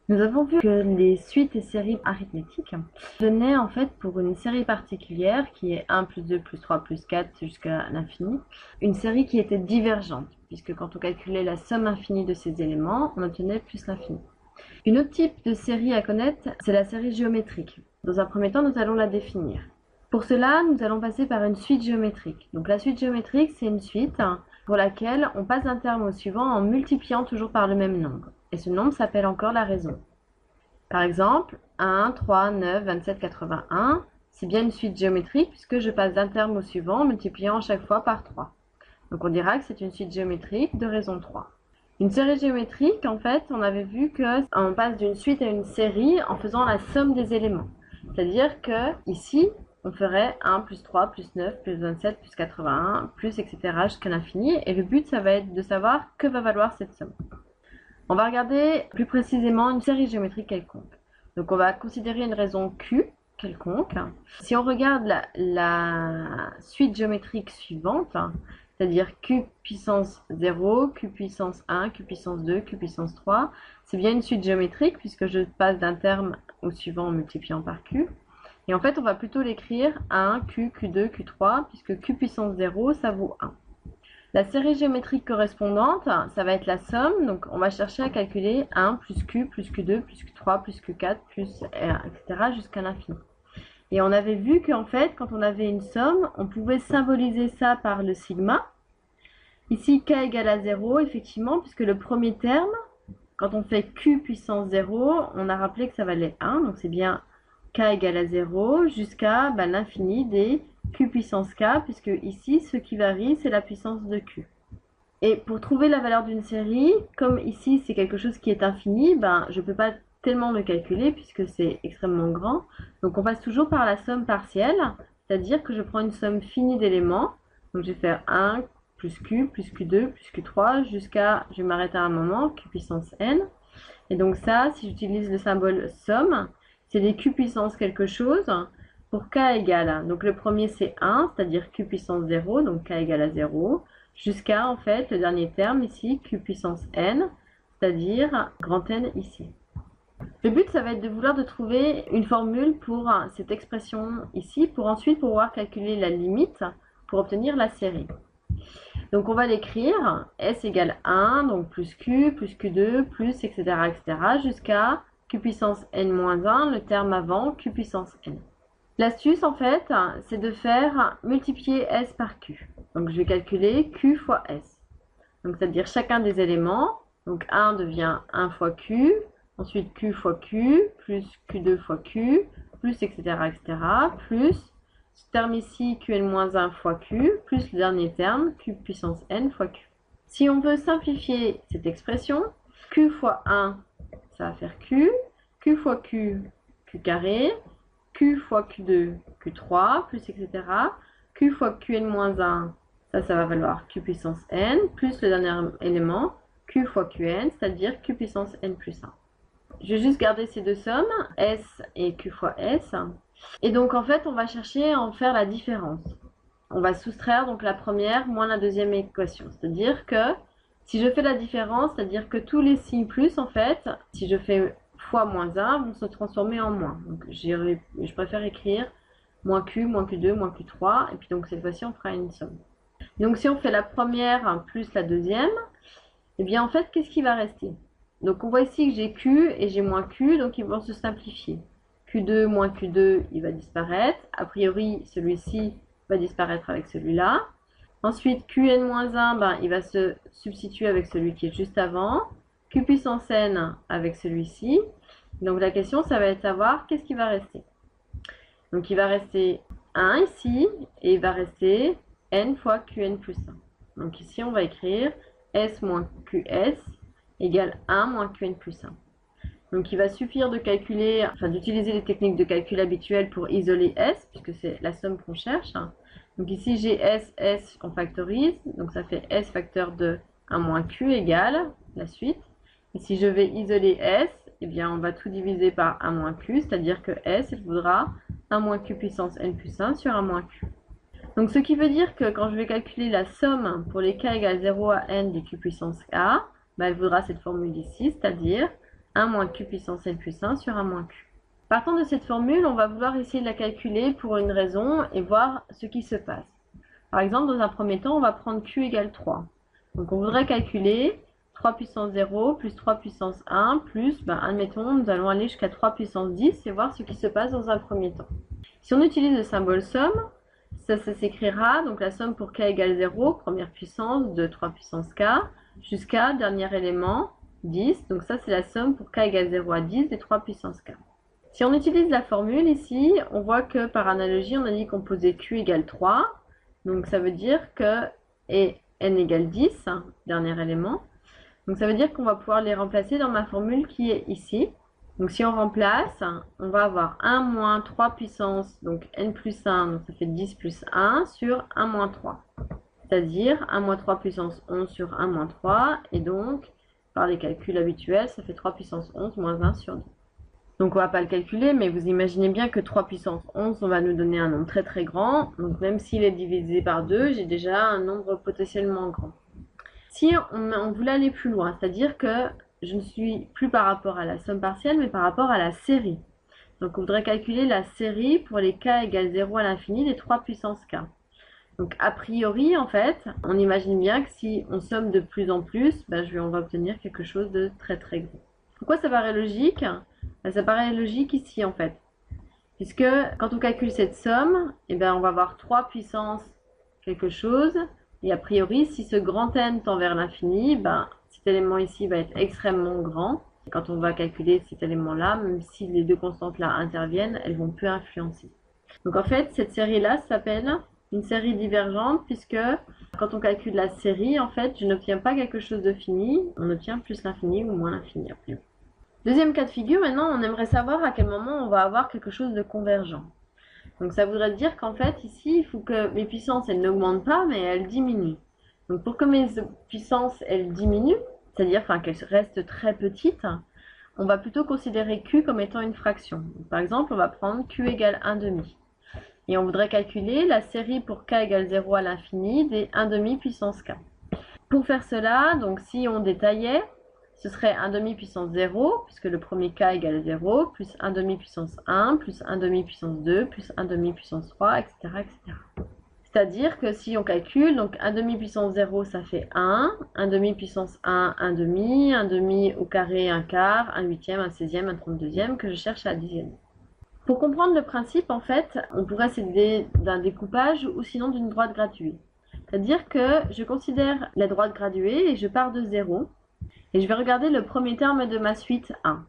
Nous avons vu que les suites et séries arithmétiques donnaient en fait pour une série particulière qui est 1 plus 2 plus 3 plus 4 jusqu'à l'infini, une série qui était divergente, puisque quand on calculait la somme infinie de ces éléments, on obtenait plus l'infini. Une autre type de série à connaître, c'est la série géométrique. Dans un premier temps, nous allons la définir. Pour cela, nous allons passer par une suite géométrique. Donc la suite géométrique, c'est une suite pour laquelle on passe d'un terme au suivant en multipliant toujours par le même nombre. Et ce nombre s'appelle encore la raison. Par exemple, 1, 3, 9, 27, 81, c'est bien une suite géométrique puisque je passe d'un terme au suivant en multipliant chaque fois par 3. Donc on dira que c'est une suite géométrique de raison 3. Une série géométrique, en fait, on avait vu qu'on passe d'une suite à une série en faisant la somme des éléments. C'est-à-dire que ici, on ferait 1 plus 3 plus 9 plus 27 plus 81 plus etc. jusqu'à l'infini. Et le but, ça va être de savoir que va valoir cette somme. On va regarder plus précisément une série géométrique quelconque. Donc on va considérer une raison Q quelconque. Si on regarde la suite géométrique suivante, c'est-à-dire Q puissance 0, Q puissance 1, Q puissance 2, Q puissance 3, c'est bien une suite géométrique puisque je passe d'un terme au suivant en multipliant par Q. Et en fait, on va plutôt l'écrire 1, Q, Q2, Q3, puisque Q puissance 0, ça vaut 1. La série géométrique correspondante, ça va être la somme. Donc, on va chercher à calculer 1 plus Q plus Q2 plus Q3 plus Q4 plus R, etc. jusqu'à l'infini. Et on avait vu qu'en fait, quand on avait une somme, on pouvait symboliser ça par le sigma. Ici, K égale à 0, effectivement, puisque le premier terme, quand on fait Q puissance 0, on a rappelé que ça valait 1. Donc, c'est bien K égale à 0 jusqu'à l'infini des Q puissance K, puisque ici, ce qui varie, c'est la puissance de Q. Et pour trouver la valeur d'une série, comme ici, c'est quelque chose qui est infini, je ne peux pas tellement le calculer puisque c'est extrêmement grand. Donc, on passe toujours par la somme partielle, c'est-à-dire que je prends une somme finie d'éléments. Donc, je vais faire 1 plus Q plus Q2 plus Q3 jusqu'à, je vais m'arrêter à un moment, Q puissance N. Et donc ça, si j'utilise le symbole somme, c'est des Q puissance quelque chose pour K égale. Donc le premier c'est 1, c'est-à-dire Q puissance 0, donc K égale à 0, jusqu'à en fait le dernier terme ici, Q puissance N, c'est-à-dire grand N ici. Le but, ça va être de trouver une formule pour cette expression ici, pour ensuite pouvoir calculer la limite pour obtenir la série. Donc on va l'écrire, S égale 1, donc plus Q2, plus etc. etc. jusqu'à Q puissance N-1, le terme avant Q puissance N. L'astuce en fait, c'est de faire multiplier S par Q. Donc je vais calculer Q fois S. Donc c'est-à-dire chacun des éléments, donc 1 devient 1 fois Q, ensuite Q fois Q, plus Q2 fois Q, plus etc. etc. plus ce terme ici, Qn-1 fois Q, plus le dernier terme, Q puissance N fois Q. Si on veut simplifier cette expression, Q fois 1, ça va faire Q, Q fois Q, Q carré, Q fois Q2, Q3, plus etc. Q fois Qn-1, ça va valoir Q puissance N, plus le dernier élément, Q fois Qn, c'est-à-dire Q puissance N plus 1. Je vais juste garder ces deux sommes, S et Q fois S. Et donc en fait, on va chercher à en faire la différence. On va soustraire donc la première moins la deuxième équation. C'est-à-dire que si je fais la différence, c'est-à-dire que tous les signes plus, en fait, si je fais fois moins 1, vont se transformer en moins. Donc je préfère écrire moins Q, moins Q2, moins Q3. Et puis donc cette fois-ci, on fera une somme. Donc si on fait la première plus la deuxième, eh bien en fait, qu'est-ce qui va rester? Donc on voit ici que j'ai Q et j'ai moins Q, donc ils vont se simplifier. Q2 moins Q2, il va disparaître. A priori, celui-ci va disparaître avec celui-là. Ensuite, Qn-1, il va se substituer avec celui qui est juste avant. Q puissance N avec celui-ci. Donc la question, ça va être de savoir qu'est-ce qui va rester. Donc il va rester 1 ici, et il va rester N fois Qn plus 1. Donc ici, on va écrire S moins QS égale 1 moins Qn plus 1. Donc il va suffire de calculer, d'utiliser les techniques de calcul habituelles pour isoler S, puisque c'est la somme qu'on cherche. Donc ici j'ai S, S, on factorise, donc ça fait S facteur de 1 moins Q égale la suite. Et si je vais isoler S, eh bien on va tout diviser par 1 moins Q, c'est-à-dire que S, il vaudra 1 moins Q puissance N plus 1 sur 1 moins Q. Donc ce qui veut dire que quand je vais calculer la somme pour les K égale 0 à N des Q puissance A, elle vaudra cette formule ici, c'est-à-dire 1 moins q puissance n plus 1 sur 1 moins q. Partant de cette formule, on va vouloir essayer de la calculer pour une raison et voir ce qui se passe. Par exemple, dans un premier temps, on va prendre q égale 3. Donc on voudrait calculer 3 puissance 0 plus 3 puissance 1 plus, admettons, nous allons aller jusqu'à 3 puissance 10 et voir ce qui se passe dans un premier temps. Si on utilise le symbole somme, ça s'écrira, donc la somme pour k égale 0, première puissance de 3 puissance k, jusqu'à dernier élément, 10. Donc ça, c'est la somme pour k égale 0 à 10 des 3 puissance k. Si on utilise la formule ici, on voit que par analogie, on a dit qu'on posait q égale 3. Donc ça veut dire que et n égale 10, dernier élément. Donc ça veut dire qu'on va pouvoir les remplacer dans ma formule qui est ici. Donc si on remplace, on va avoir 1 moins 3 puissance, donc n plus 1, donc ça fait 10 plus 1 sur 1 moins 3. C'est-à-dire 1 moins 3 puissance 11 sur 1 moins 3, et donc par les calculs habituels, ça fait 3 puissance 11 moins 1 sur 2. Donc on ne va pas le calculer, mais vous imaginez bien que 3 puissance 11, on va nous donner un nombre très très grand. Donc même s'il est divisé par 2, j'ai déjà un nombre potentiellement grand. Si on voulait aller plus loin, c'est-à-dire que je ne suis plus par rapport à la somme partielle, mais par rapport à la série. Donc on voudrait calculer la série pour les k égale 0 à l'infini des 3 puissance k. Donc a priori, en fait, on imagine bien que si on somme de plus en plus, on va obtenir quelque chose de très très grand. Pourquoi ça paraît logique? Ça paraît logique ici, en fait. Puisque quand on calcule cette somme, on va avoir 3 puissance quelque chose. Et a priori, si ce grand n tend vers l'infini, cet élément ici va être extrêmement grand. Et quand on va calculer cet élément-là, même si les deux constantes-là interviennent, elles vont peu influencer. Donc en fait, cette série-là s'appelle une série divergente, puisque quand on calcule la série, en fait, je n'obtiens pas quelque chose de fini, on obtient plus l'infini ou moins l'infini a priori. Deuxième cas de figure, maintenant, on aimerait savoir à quel moment on va avoir quelque chose de convergent. Donc ça voudrait dire qu'en fait, ici, il faut que mes puissances, elles n'augmentent pas, mais elles diminuent. Donc pour que mes puissances, elles diminuent, c'est-à-dire qu'elles restent très petites, on va plutôt considérer Q comme étant une fraction. Donc, par exemple, on va prendre Q égale 1 demi. Et on voudrait calculer la série pour K égale 0 à l'infini des 1 demi puissance K. Pour faire cela, donc si on détaillait, ce serait 1 demi puissance 0, puisque le premier k égale 0, plus 1 demi puissance 1, plus 1 demi puissance 2, plus 1 demi puissance 3, etc. etc. C'est-à-dire que si on calcule, donc 1 demi puissance 0, ça fait 1, 1 demi puissance 1, 1 demi au carré, 1 quart, 1 huitième, 1 16e, 1 32e, que je cherche à additionner. Pour comprendre le principe, en fait, on pourrait s'aider d'un découpage ou sinon d'une droite graduée. C'est-à-dire que je considère la droite graduée et je pars de 0. Et je vais regarder le premier terme de ma suite 1.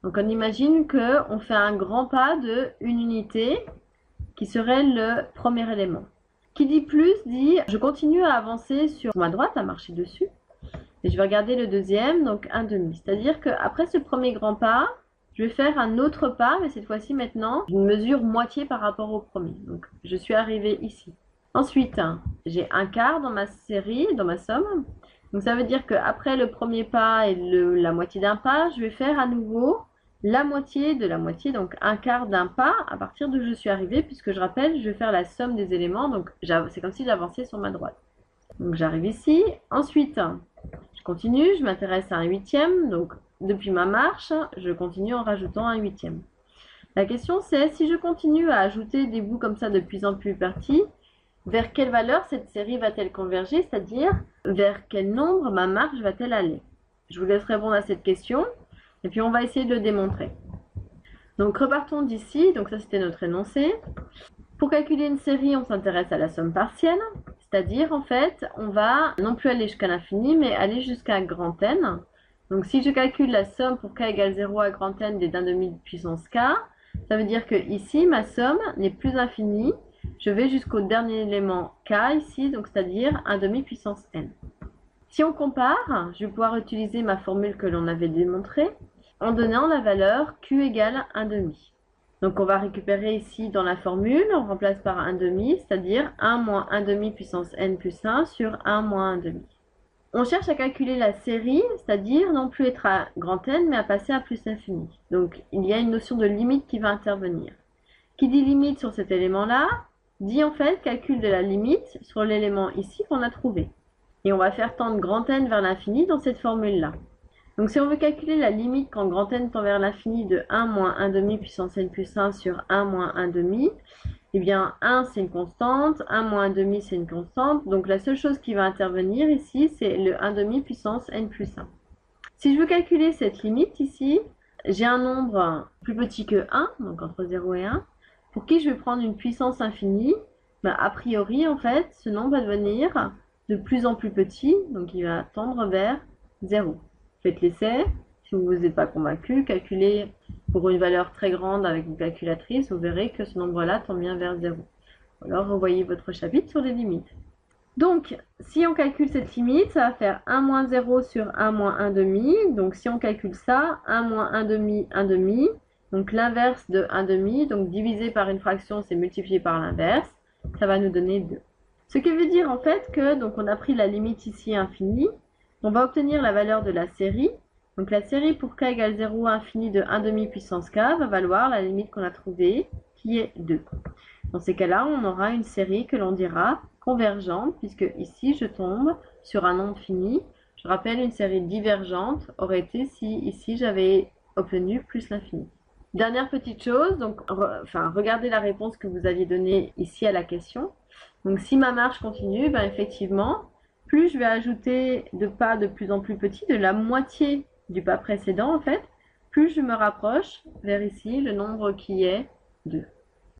Donc on imagine qu'on fait un grand pas de une unité qui serait le premier élément. Qui dit plus dit je continue à avancer sur ma droite, à marcher dessus. Et je vais regarder le deuxième, donc 1 demi. C'est-à-dire qu'après ce premier grand pas, je vais faire un autre pas, mais cette fois-ci maintenant, je mesure moitié par rapport au premier. Donc je suis arrivée ici. Ensuite, j'ai un quart dans ma série, dans ma somme. Donc ça veut dire qu'après le premier pas et la moitié d'un pas, je vais faire à nouveau la moitié de la moitié, donc un quart d'un pas à partir d'où je suis arrivée, puisque je rappelle, je vais faire la somme des éléments, donc c'est comme si j'avançais sur ma droite. Donc j'arrive ici, ensuite je continue, je m'intéresse à un huitième, donc depuis ma marche, je continue en rajoutant un huitième. La question c'est, si je continue à ajouter des bouts comme ça de plus en plus petits, vers quelle valeur cette série va-t-elle converger, c'est-à-dire vers quel nombre ma marche va-t-elle aller? Je vous laisse répondre à cette question et puis on va essayer de le démontrer. Donc repartons d'ici, donc ça c'était notre énoncé. Pour calculer une série, on s'intéresse à la somme partielle, c'est-à-dire en fait on va non plus aller jusqu'à l'infini mais aller jusqu'à grand N. Donc si je calcule la somme pour k égale 0 à grand N des 1 demi puissance k, ça veut dire que ici ma somme n'est plus infinie. Je vais jusqu'au dernier élément k ici, donc c'est-à-dire 1 demi puissance n. Si on compare, je vais pouvoir utiliser ma formule que l'on avait démontrée en donnant la valeur q égale 1 demi. Donc on va récupérer ici dans la formule, on remplace par 1 demi, c'est-à-dire 1 moins 1 demi puissance n plus 1 sur 1 moins 1 demi. On cherche à calculer la série, c'est-à-dire non plus être à grand N, mais à passer à plus l'infini. Donc il y a une notion de limite qui va intervenir. Qui dit limite sur cet élément-là, dit en fait calcul de la limite sur l'élément ici qu'on a trouvé. Et on va faire tendre grand N vers l'infini dans cette formule-là. Donc si on veut calculer la limite quand grand N tend vers l'infini de 1 moins 1 demi puissance n plus 1 sur 1 moins 1 demi, eh bien 1 c'est une constante, 1 moins 1 demi c'est une constante, donc la seule chose qui va intervenir ici c'est le 1 demi puissance n plus 1. Si je veux calculer cette limite ici, j'ai un nombre plus petit que 1, donc entre 0 et 1, pour qui je vais prendre une puissance infinie. Ben, a priori, en fait, ce nombre va devenir de plus en plus petit, donc il va tendre vers 0. Faites l'essai, si vous n'êtes pas convaincu, calculez pour une valeur très grande avec une calculatrice, vous verrez que ce nombre-là tend bien vers 0. Alors, revoyez votre chapitre sur les limites. Donc, si on calcule cette limite, ça va faire 1 moins 0 sur 1 moins 1 demi. Donc, si on calcule ça, 1 moins 1 demi, 1 demi. Donc, l'inverse de 1 demi. Donc, divisé par une fraction, c'est multiplié par l'inverse. Ça va nous donner 2. Ce qui veut dire en fait que, donc on a pris la limite ici infinie. On va obtenir la valeur de la série. Donc, la série pour k égale 0 à infini de 1 demi puissance k va valoir la limite qu'on a trouvée, qui est 2. Dans ces cas-là, on aura une série que l'on dira convergente, puisque ici, je tombe sur un nombre fini. Je rappelle, une série divergente aurait été si ici, j'avais obtenu plus l'infini. Dernière petite chose, donc, regardez la réponse que vous aviez donnée ici à la question. Donc, si ma marche continue, ben, effectivement, plus je vais ajouter de pas de plus en plus petits, de la moitié du pas précédent, en fait, plus je me rapproche vers ici le nombre qui est 2.